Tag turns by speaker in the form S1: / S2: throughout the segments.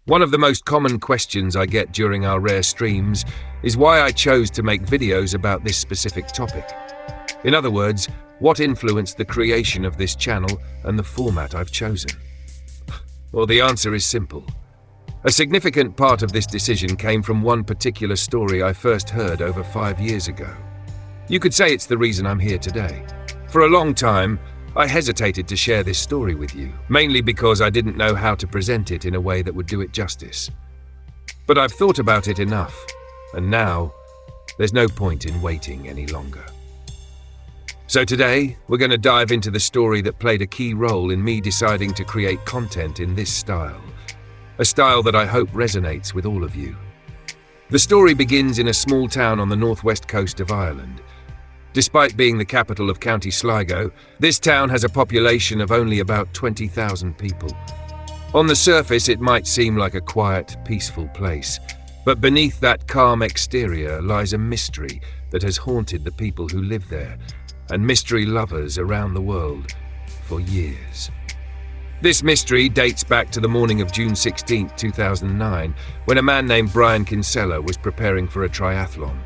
S1: One of the most common questions I get during our rare streams is why I chose to make videos about this specific topic. In other words, what influenced the creation of this channel and the format I've chosen? Well, the answer is simple. A significant part of this decision came from one particular story I first heard over 5 years ago. You could say it's the reason I'm here today. For a long time, I hesitated to share this story with you, mainly because I didn't know how to present it in a way that would do it justice. But I've thought about it enough, and now there's no point in waiting any longer. So today, we're going to dive into the story that played a key role in me deciding to create content in this style. A style that I hope resonates with all of you. The story begins in a small town on the northwest coast of Ireland. Despite being the capital of County Sligo, this town has a population of only about 20,000 people. On the surface, it might seem like a quiet, peaceful place, but beneath that calm exterior lies a mystery that has haunted the people who live there, and mystery lovers around the world for years. This mystery dates back to the morning of June 16, 2009, when a man named Brian Kinsella was preparing for a triathlon.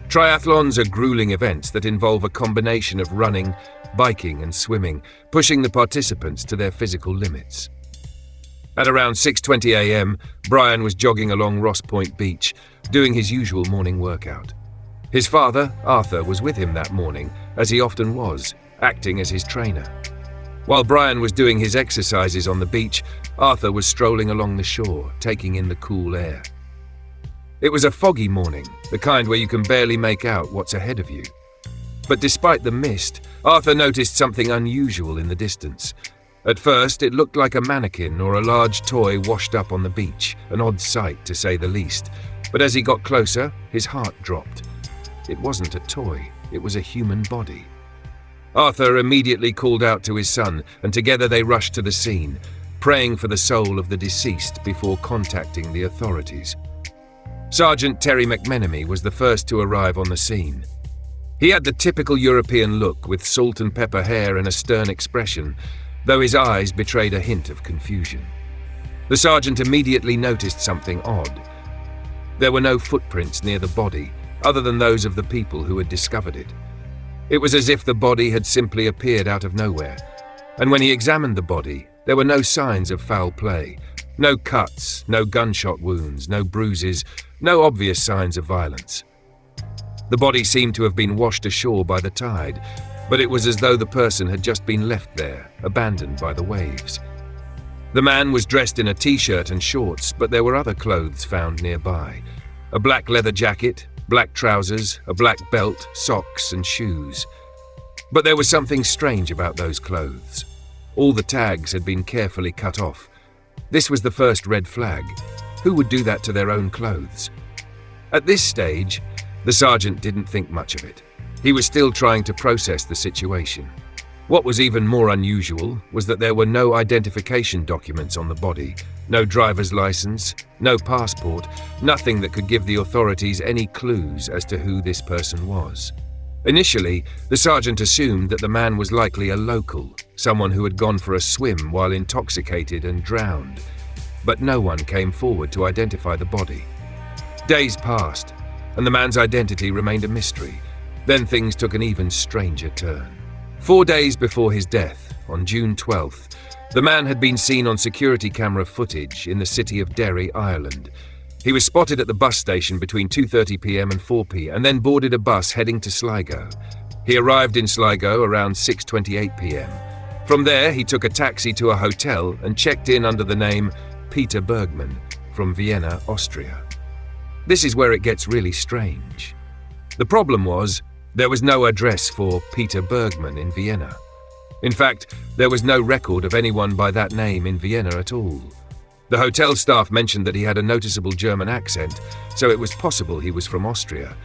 S1: Triathlons are grueling events that involve a combination of running, biking and swimming, pushing the participants to their physical limits. At around 6:20 a.m., Brian was jogging along Ross Point Beach, doing his usual morning workout. His father, Arthur, was with him that morning, as he often was, acting as his trainer. While Brian was doing his exercises on the beach, Arthur was strolling along the shore, taking in the cool air. It was a foggy morning, the kind where you can barely make out what's ahead of you. But despite the mist, Arthur noticed something unusual in the distance. At first, it looked like a mannequin or a large toy washed up on the beach, an odd sight to say the least. But as he got closer, his heart dropped. It wasn't a toy, it was a human body. Arthur immediately called out to his son, and together they rushed to the scene, praying for the soul of the deceased before contacting the authorities. Sergeant Terry McMenemy was the first to arrive on the scene. He had the typical European look with salt and pepper hair and a stern expression, though his eyes betrayed a hint of confusion. The sergeant immediately noticed something odd. There were no footprints near the body, other than those of the people who had discovered it. It was as if the body had simply appeared out of nowhere, and when he examined the body, there were no signs of foul play. No cuts, no gunshot wounds, no bruises, no obvious signs of violence. The body seemed to have been washed ashore by the tide, but it was as though the person had just been left there, abandoned by the waves. The man was dressed in a t-shirt and shorts, but there were other clothes found nearby. A black leather jacket, black trousers, a black belt, socks and shoes. But there was something strange about those clothes. All the tags had been carefully cut off. This was the first red flag. Who would do that to their own clothes? At this stage, the sergeant didn't think much of it. He was still trying to process the situation. What was even more unusual was that there were no identification documents on the body, no driver's license, no passport, nothing that could give the authorities any clues as to who this person was. Initially, the sergeant assumed that the man was likely a local, someone who had gone for a swim while intoxicated and drowned. But no one came forward to identify the body. Days passed, and the man's identity remained a mystery. Then things took an even stranger turn. 4 days before his death, on June 12th, the man had been seen on security camera footage in the city of Derry, Ireland. He was spotted at the bus station between 2:30 p.m. and 4 p.m. and then boarded a bus heading to Sligo. He arrived in Sligo around 6:28 p.m. From there, he took a taxi to a hotel and checked in under the name Peter Bergman from Vienna, Austria. This is where it gets really strange. The problem was, there was no address for Peter Bergman in Vienna. In fact, there was no record of anyone by that name in Vienna at all. The hotel staff mentioned that he had a noticeable German accent, so it was possible he was from Austria.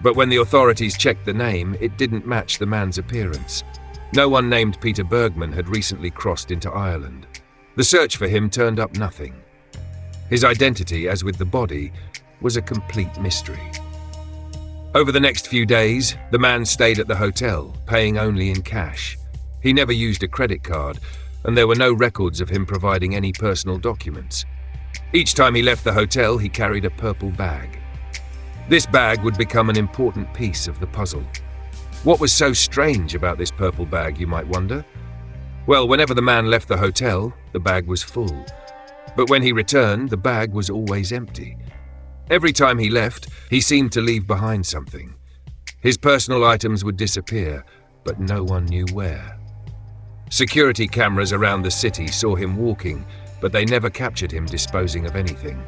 S1: But when the authorities checked the name, it didn't match the man's appearance. No one named Peter Bergman had recently crossed into Ireland. The search for him turned up nothing. His identity, as with the body, was a complete mystery. Over the next few days, the man stayed at the hotel, paying only in cash. He never used a credit card, and there were no records of him providing any personal documents. Each time he left the hotel, he carried a purple bag. This bag would become an important piece of the puzzle. What was so strange about this purple bag, you might wonder? Well, whenever the man left the hotel, the bag was full. But when he returned, the bag was always empty. Every time he left, he seemed to leave behind something. His personal items would disappear, but no one knew where. Security cameras around the city saw him walking, but they never captured him disposing of anything.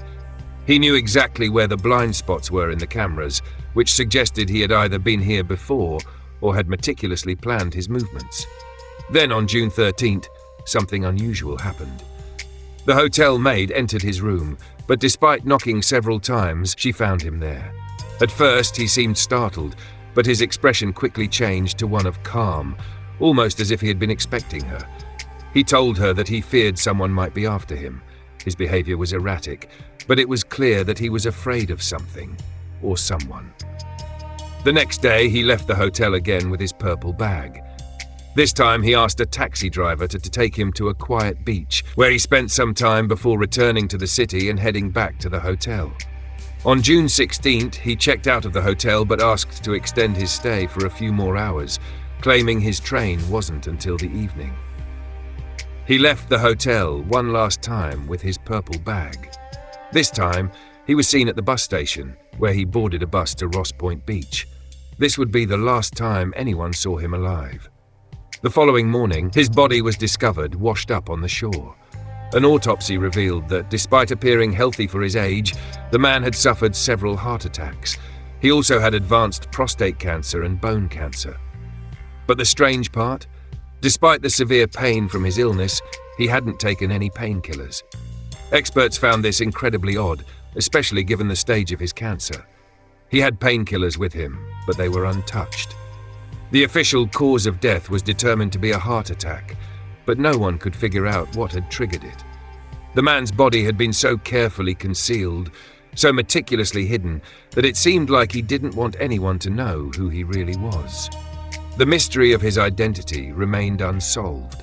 S1: He knew exactly where the blind spots were in the cameras, which suggested he had either been here before or had meticulously planned his movements. Then on June 13th, something unusual happened. The hotel maid entered his room, but despite knocking several times, she found him there. At first, he seemed startled, but his expression quickly changed to one of calm, almost as if he had been expecting her. He told her that he feared someone might be after him. His behavior was erratic, but it was clear that he was afraid of something or someone. The next day, he left the hotel again with his purple bag. This time, he asked a taxi driver to take him to a quiet beach, where he spent some time before returning to the city and heading back to the hotel. On June 16th, he checked out of the hotel but asked to extend his stay for a few more hours, claiming his train wasn't until the evening. He left the hotel one last time with his purple bag. This time, he was seen at the bus station, where he boarded a bus to Ross Point Beach. This would be the last time anyone saw him alive. The following morning, his body was discovered washed up on the shore. An autopsy revealed that, despite appearing healthy for his age, the man had suffered several heart attacks. He also had advanced prostate cancer and bone cancer. But the strange part? Despite the severe pain from his illness, he hadn't taken any painkillers. Experts found this incredibly odd, especially given the stage of his cancer. He had painkillers with him, but they were untouched. The official cause of death was determined to be a heart attack, but no one could figure out what had triggered it. The man's body had been so carefully concealed, so meticulously hidden, that it seemed like he didn't want anyone to know who he really was. The mystery of his identity remained unsolved.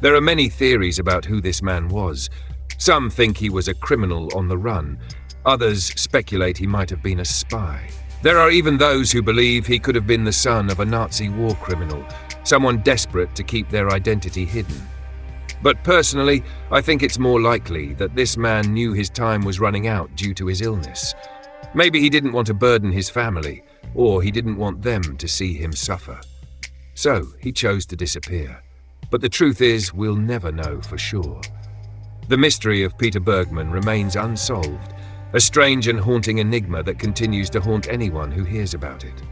S1: There are many theories about who this man was. Some think he was a criminal on the run. Others speculate he might have been a spy. There are even those who believe he could have been the son of a Nazi war criminal, someone desperate to keep their identity hidden. But personally, I think it's more likely that this man knew his time was running out due to his illness. Maybe he didn't want to burden his family, or he didn't want them to see him suffer. So he chose to disappear. But the truth is, we'll never know for sure. The mystery of Peter Bergman remains unsolved, a strange and haunting enigma that continues to haunt anyone who hears about it.